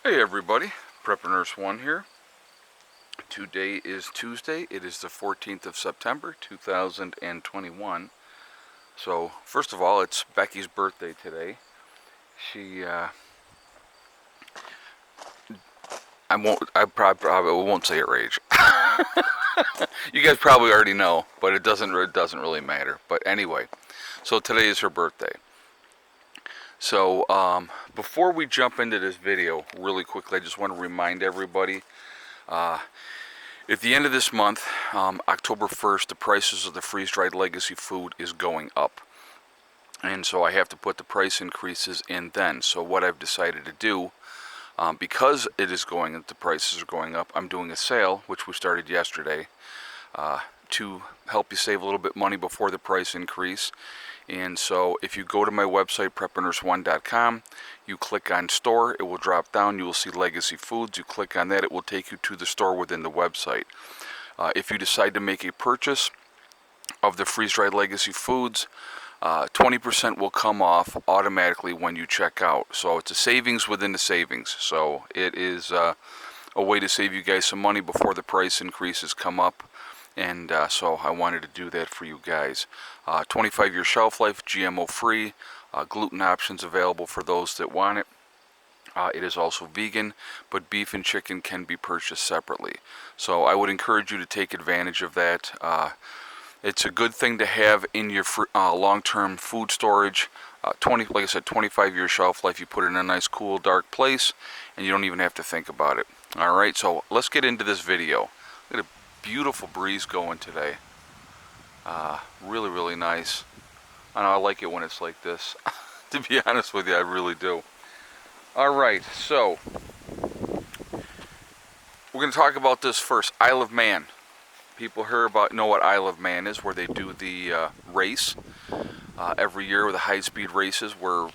Hey everybody, Prepper Nurse 1 here. Today is Tuesday. It is the 14th of September 2021. So first of all, it's Becky's birthday today. I probably won't say her age. You guys probably already know, but it doesn't really matter. But anyway, so today is her birthday. So before we jump into this video, really quickly, I just want to remind everybody, at the end of this month, October 1st, the prices of the freeze-dried legacy food is going up. And so I have to put the price increases in then. So what I've decided to do, because the prices are going up, I'm doing a sale, which we started yesterday, to help you save a little bit money before the price increase. And so if you go to my website, preppernurse1.com, you click on store, it will drop down, you will see legacy foods. You click on that, it will take you to the store within the website. If you decide to make a purchase of the freeze-dried legacy foods, 20% will come off automatically when you check out. So it's a savings within the savings. So it is a way to save you guys some money before the price increases come up. And so I wanted to do that for you guys. 25-year shelf life, GMO free, gluten options available for those that want it. It is also vegan, but beef and chicken can be purchased separately. So I would encourage you to take advantage of that. It's a good thing to have in your long-term food storage. Like I said, 25-year shelf life. You put it in a nice, cool, dark place, and you don't even have to think about it. All right, so let's get into this video. Look at a beautiful breeze going today. Really, really nice. I know I like it when it's like this. To be honest with you, I really do. All right, so we're going to talk about this first. Isle of Man. People know what Isle of Man is, where they do the race every year with the high-speed races, where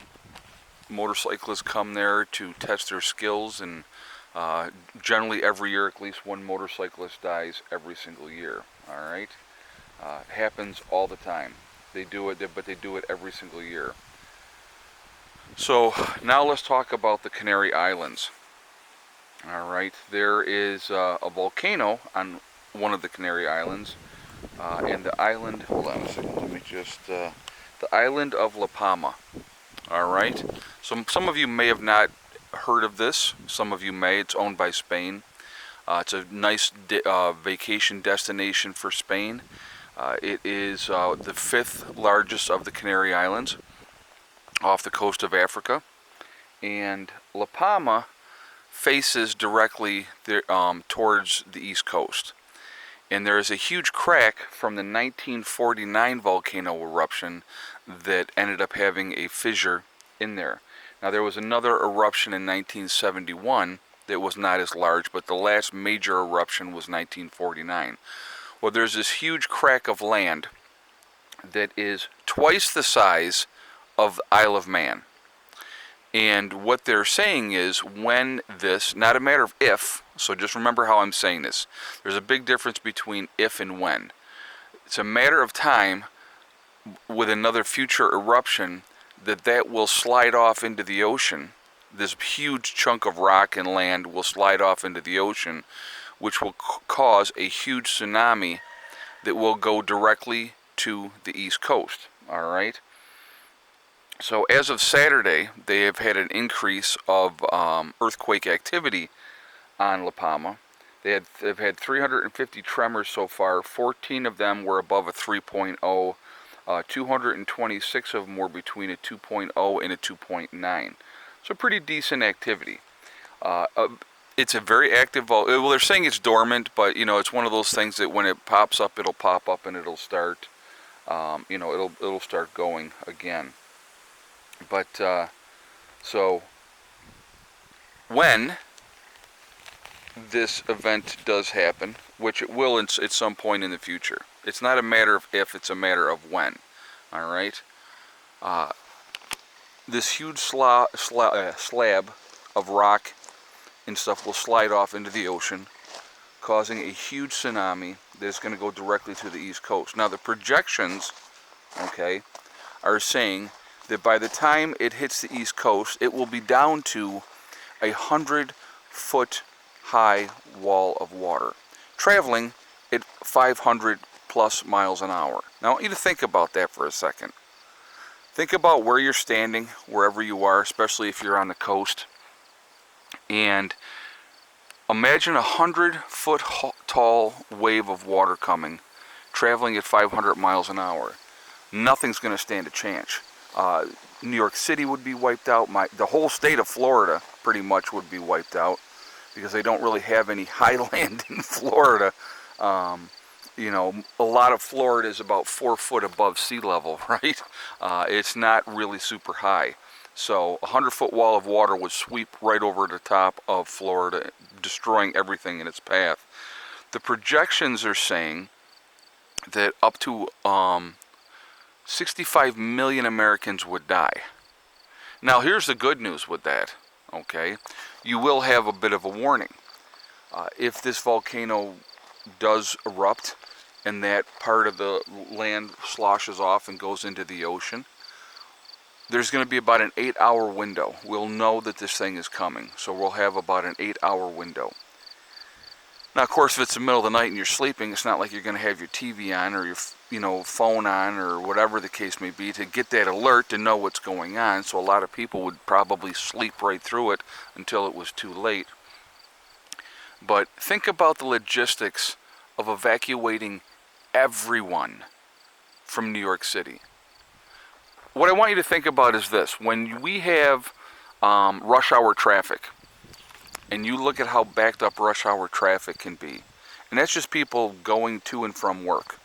motorcyclists come there to test their skills, and generally every year at least one motorcyclist dies every single year. All right, it happens all the time. They do it, but they do it every single year. So now let's talk about the Canary Islands. All right, there is a volcano on one of the Canary Islands, and the island, hold on a second, let me just, the island of La Palma. All right, so some of you may have not heard of this, some of you may. It's owned by Spain. It's a nice vacation destination for Spain. It is the 5th largest of the Canary Islands off the coast of Africa, and La Palma faces directly towards the east coast. And there is a huge crack from the 1949 volcano eruption that ended up having a fissure in there. Now there was another eruption in 1971 that was not as large, but the last major eruption was 1949. Well, there's this huge crack of land that is twice the size of the Isle of Man. And what they're saying is when this, not a matter of if, so just remember how I'm saying this. There's a big difference between if and when. It's a matter of time with another future eruption that will slide off into the ocean. This huge chunk of rock and land will slide off into the ocean, which will cause a huge tsunami that will go directly to the east coast. All right. So as of Saturday, they have had an increase of earthquake activity on La Palma. They've had 350 tremors so far. 14 of them were above a 3.0. 226 of them were between a 2.0 and a 2.9. So pretty decent activity. It's a very active well, they're saying it's dormant, but it's one of those things that when it pops up, it'll pop up and it'll start, it'll start going again. But so when this event does happen, which it will at some point in the future, it's not a matter of if, it's a matter of when. All right, this huge slab of rock and stuff will slide off into the ocean, causing a huge tsunami that's going to go directly to the east coast. Now the projections, okay, are saying that by the time it hits the east coast, it will be down to 100-foot high wall of water, traveling at 500 plus miles an hour. Now I want you to think about that for a second. Think about where you're standing, wherever you are, especially if you're on the coast, and imagine a 100-foot tall wave of water coming, traveling at 500 miles an hour. Nothing's going to stand a chance. New York City would be wiped out. The whole state of Florida pretty much would be wiped out, because they don't really have any high land in Florida. You know, a lot of Florida is about 4 foot above sea level, right? It's not really super high. So a 100-foot wall of water would sweep right over the top of Florida, destroying everything in its path. The projections are saying that up to 65 million Americans would die. Now here's the good news with that, okay? You will have a bit of a warning. If this volcano does erupt and that part of the land sloshes off and goes into the ocean, there's going to be about an 8-hour window. We'll know that this thing is coming, so we'll have about an 8-hour window. Now, of course, if it's the middle of the night and you're sleeping, it's not like you're going to have your TV on or your phone on or whatever the case may be to get that alert to know what's going on. So a lot of people would probably sleep right through it until it was too late. But think about the logistics of evacuating everyone from New York City. What I want you to think about is this. When we have rush hour traffic, and you look at how backed up rush hour traffic can be, and that's just people going to and from work.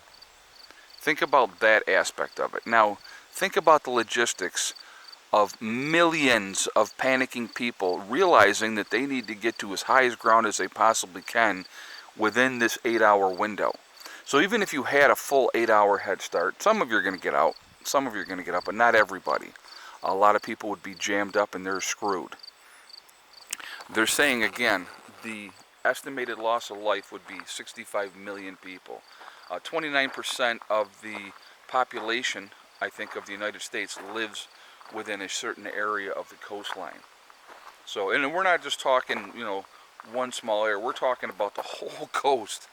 Think about that aspect of it. Now, think about the logistics of millions of panicking people realizing that they need to get to as high as ground as they possibly can within this 8-hour window. So even if you had a full 8-hour head start, some of you are going to get out, some of you are going to get up, but not everybody. A lot of people would be jammed up and they're screwed. They're saying, again, the estimated loss of life would be 65 million people. 29% of the population, I think, of the United States lives within a certain area of the coastline. So, and we're not just talking, one small area. We're talking about the whole coast.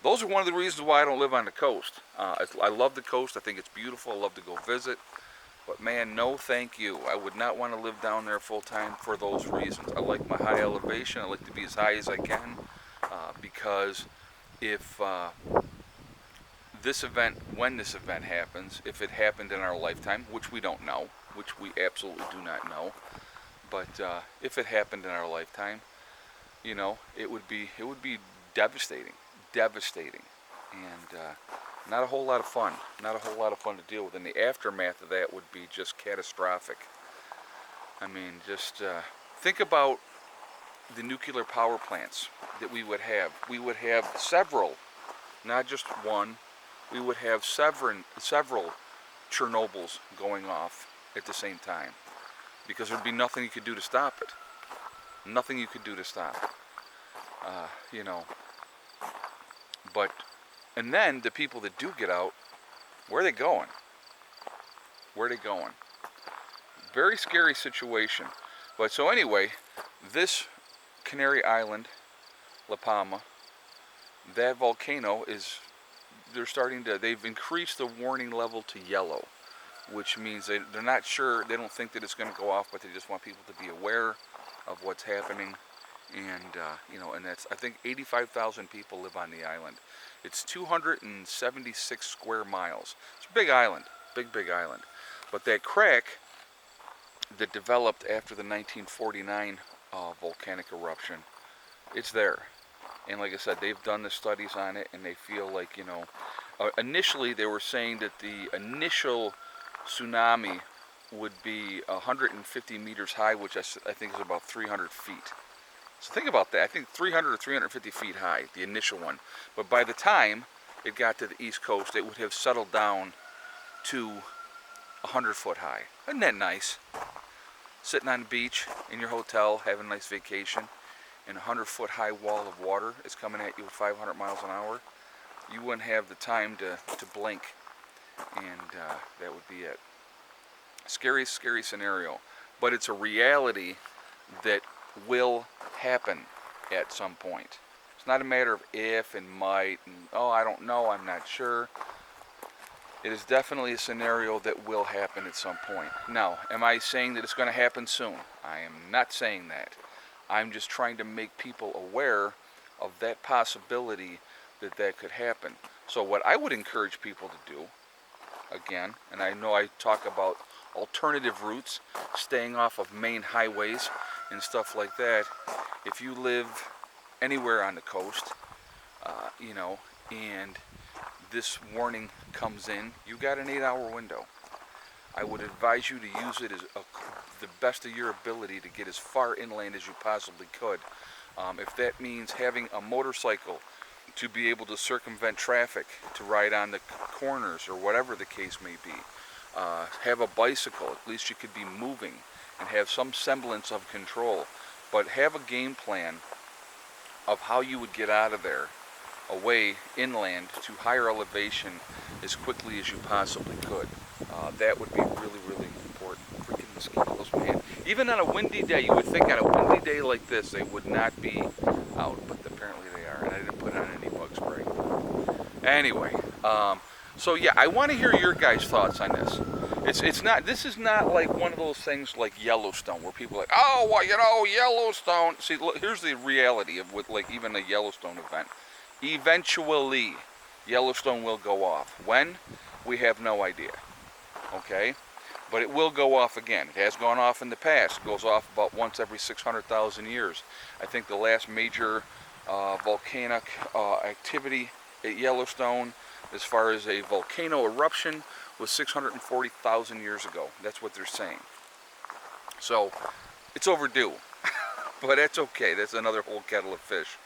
Those are one of the reasons why I don't live on the coast. I love the coast. I think it's beautiful. I love to go visit. But man, no thank you. I would not want to live down there full time for those reasons. I like my high elevation. I like to be as high as I can, because if when this event happens, if it happened in our lifetime, which we don't know, which we absolutely do not know, but if it happened in our lifetime, it would be devastating, and not a whole lot of fun. Not a whole lot of fun to deal with. And the aftermath of that would be just catastrophic. I mean, just think about the nuclear power plants that we would have. We would have several, not just one. We would have several Chernobyls going off at the same time, because there'd be nothing you could do to stop it. Nothing you could do to stop it. But and then the people that do get out, where are they going? Where are they going? Very scary situation. But so anyway, this Canary Island, La Palma, that volcano they've increased the warning level to yellow, which means they're not sure, they don't think that it's going to go off, but they just want people to be aware of what's happening. And, and that's, I think 85,000 people live on the island. It's 276 square miles. It's a big island, big island. But that crack that developed after the 1949 volcanic eruption, it's there. And like I said, they've done the studies on it, and they feel like, initially they were saying that the initial tsunami would be 150 meters high, which I think is about 300 feet. So think about that. I think 300 or 350 feet high, the initial one. But by the time it got to the East Coast, it would have settled down to 100 foot high. Isn't that nice? Sitting on the beach in your hotel, having a nice vacation, and a 100-foot high wall of water is coming at you at 500 miles an hour. You wouldn't have the time to blink, and that would be it. Scary scenario. But it's a reality that will happen at some point. It's not a matter of if and might and, oh, I don't know, I'm not sure. It is definitely a scenario that will happen at some point. Now, am I saying that it's going to happen soon? I am not saying that. I'm just trying to make people aware of that possibility that could happen. So what I would encourage people to do, again, and I know I talk about alternative routes, staying off of main highways and stuff like that. If you live anywhere on the coast, and this warning comes in, you got an 8-hour window. I would advise you to use it as the best of your ability to get as far inland as you possibly could. If that means having a motorcycle to be able to circumvent traffic, to ride on the corners or whatever the case may be, have a bicycle, at least you could be moving and have some semblance of control, but have a game plan of how you would get out of there, away inland to higher elevation as quickly as you possibly could. That would be really, really important. Freaking mosquitoes, man. Even on a windy day, you would think on a windy day like this, they would not be out, but apparently they are, and I didn't put on any bug spray. Anyway, so yeah, I want to hear your guys' thoughts on this. This is not like one of those things like Yellowstone, where people are like, oh, well, Yellowstone. See, look, here's the reality of with like even a Yellowstone event. Eventually, Yellowstone will go off. When? We have no idea. Okay? But it will go off again. It has gone off in the past. It goes off about once every 600,000 years. I think the last major volcanic activity at Yellowstone, as far as a volcano eruption, was 640,000 years ago. That's what they're saying. So, it's overdue. But that's okay. That's another whole kettle of fish.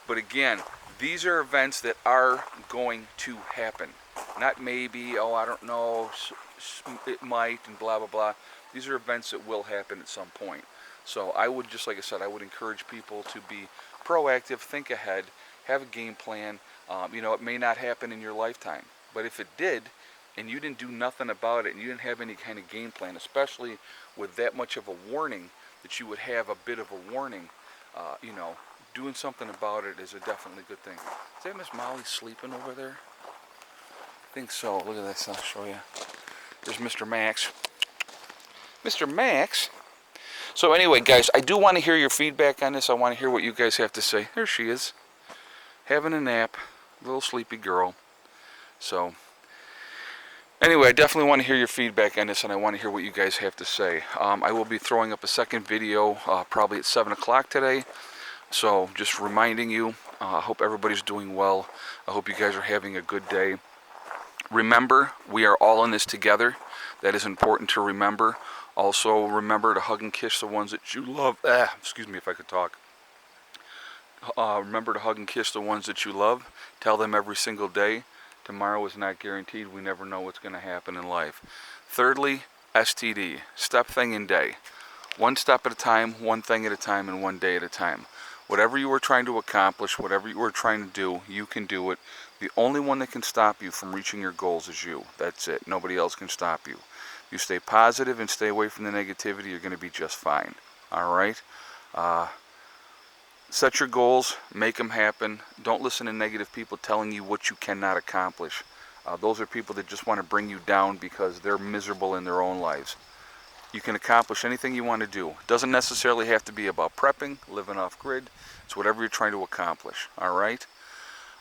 But again, these are events that are going to happen. Not maybe, oh, I don't know, it might, and blah, blah, blah. These are events that will happen at some point. So I would, just like I said, I would encourage people to be proactive, think ahead, have a game plan. It may not happen in your lifetime. But if it did, and you didn't do nothing about it, and you didn't have any kind of game plan, especially with that much of a warning, that you would have a bit of a warning, doing something about it is a definitely good thing. Is that Miss Molly sleeping over there? I think so. Look at this. I'll show you. There's Mr. Max. Mr. Max? So anyway, guys, I do want to hear your feedback on this. I want to hear what you guys have to say. There she is. Having a nap. Little sleepy girl. So, anyway, I definitely want to hear your feedback on this, and I want to hear what you guys have to say. I will be throwing up a second video probably at 7 o'clock today. So, just reminding you, I hope everybody's doing well. I hope you guys are having a good day. Remember, we are all in this together. That is important to remember. Also, remember to hug and kiss the ones that you love. Excuse me if I could talk. Remember to hug and kiss the ones that you love. Tell them every single day. Tomorrow is not guaranteed. We never know what's going to happen in life. Thirdly, STD. Step, thing, and day. One step at a time, one thing at a time, and one day at a time. Whatever you are trying to accomplish, whatever you are trying to do, you can do it. The only one that can stop you from reaching your goals is you. That's it. Nobody else can stop you. You stay positive and stay away from the negativity, you're going to be just fine. All right? Set your goals. Make them happen. Don't listen to negative people telling you what you cannot accomplish. Those are people that just want to bring you down because they're miserable in their own lives. You can accomplish anything you want to do. It doesn't necessarily have to be about prepping, living off grid. It's whatever you're trying to accomplish. All right?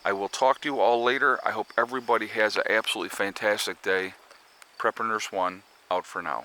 I will talk to you all later. I hope everybody has an absolutely fantastic day. Prepper Nurse 1, out for now.